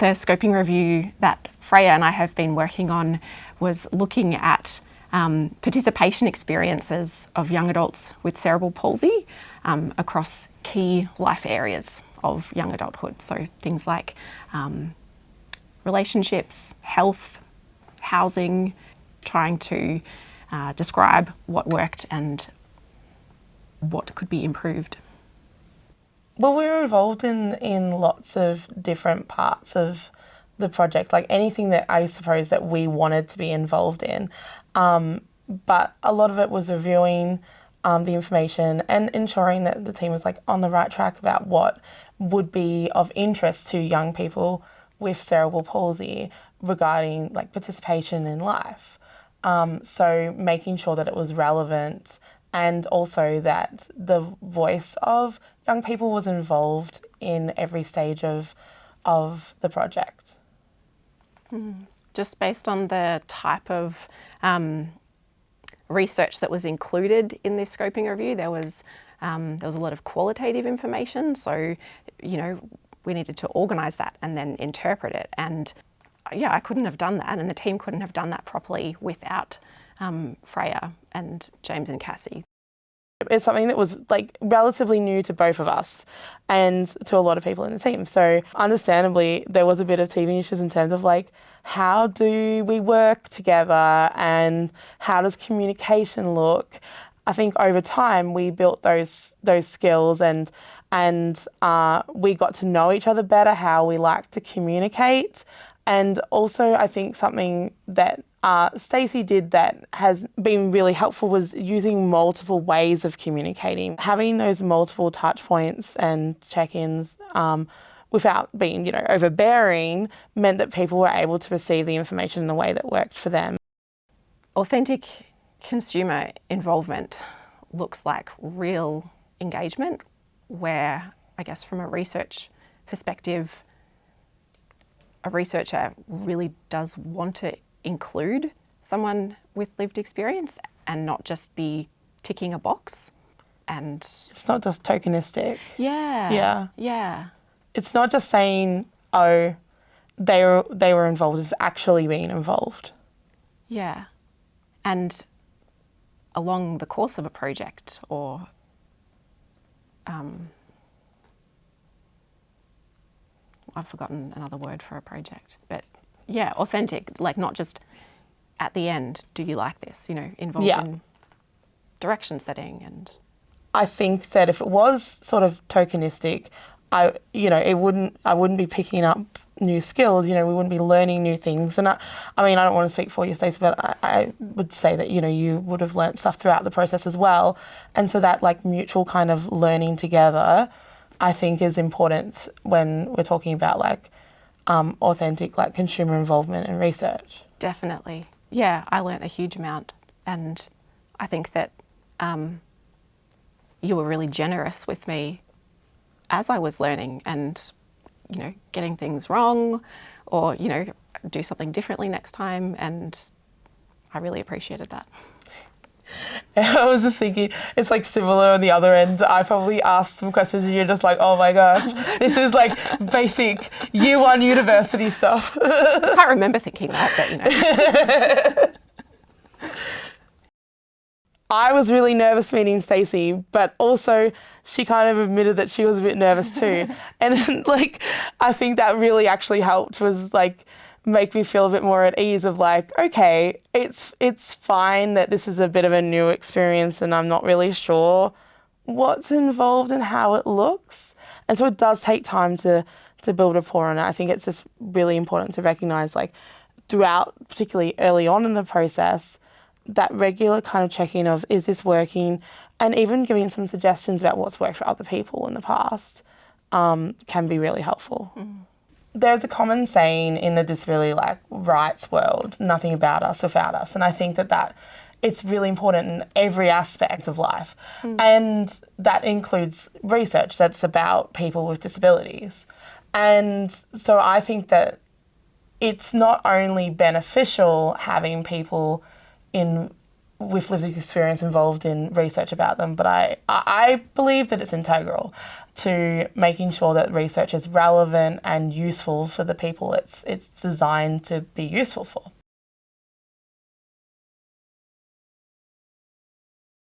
The scoping review that Freya and I have been working on was looking at participation experiences of young adults with cerebral palsy across key life areas of young adulthood. So things like relationships, health, housing, trying to describe what worked and what could be improved. Well, we were involved in lots of different parts of the project, like anything that I suppose that we wanted to be involved in. But a lot of it was reviewing the information and ensuring that the team was like on the right track about what would be of interest to young people with cerebral palsy regarding like participation in life. So making sure that it was relevant and also that the voice of young people was involved in every stage of the project. Just based on the type of research that was included in this scoping review, there was a lot of qualitative information. So, you know, we needed to organise that and then interpret it. And yeah, I couldn't have done that, and the team couldn't have done that properly without Freya and James and Cassie. It's something that was like relatively new to both of us and to a lot of people in the team. So understandably, there was a bit of teething issues in terms of like, how do we work together and how does communication look? I think over time we built those skills and we got to know each other better, how we like to communicate. And also I think something that Stacey did that has been really helpful was using multiple ways of communicating. Having those multiple touch points and check-ins without being, you know, overbearing meant that people were able to receive the information in a way that worked for them. Authentic consumer involvement looks like real engagement where, I guess from a research perspective, a researcher really does want to include someone with lived experience and not just be ticking a box. And it's not just tokenistic. Yeah. It's not just saying, oh, they were involved, it's actually being involved. Yeah. And along the course of a project or I've forgotten another word for a project, but yeah, authentic, like not just at the end, do you like this, you know, involved in direction setting. And I think that if it was sort of tokenistic, I wouldn't be picking up new skills, you know, we wouldn't be learning new things. And I mean, I don't want to speak for you, Stacey, but I would say that, you know, you would have learnt stuff throughout the process as well. And so that like mutual kind of learning together, I think is important when we're talking about like authentic like consumer involvement and research. Definitely. Yeah, I learnt a huge amount, and I think that you were really generous with me as I was learning and, you know, getting things wrong or, you know, do something differently next time, and I really appreciated that. I was just thinking, it's like similar on the other end. I probably asked some questions and you're just like, oh my gosh, this is like basic year one university stuff. I can't remember thinking that, but you know. I was really nervous meeting Stacey, but also she kind of admitted that she was a bit nervous too. And like, I think that really actually helped, was like, make me feel a bit more at ease of like, okay, it's fine that this is a bit of a new experience and I'm not really sure what's involved and how it looks. And so it does take time to build rapport, and I think it's just really important to recognise like throughout, particularly early on in the process, that regular kind of checking of, is this working? And even giving some suggestions about what's worked for other people in the past can be really helpful. There's a common saying in the disability like rights world, nothing about us without us. And I think that it's really important in every aspect of life. And that includes research that's about people with disabilities. And so I think that it's not only beneficial having people with lived experience involved in research about them, but I believe that it's integral to making sure that research is relevant and useful for the people it's designed to be useful for.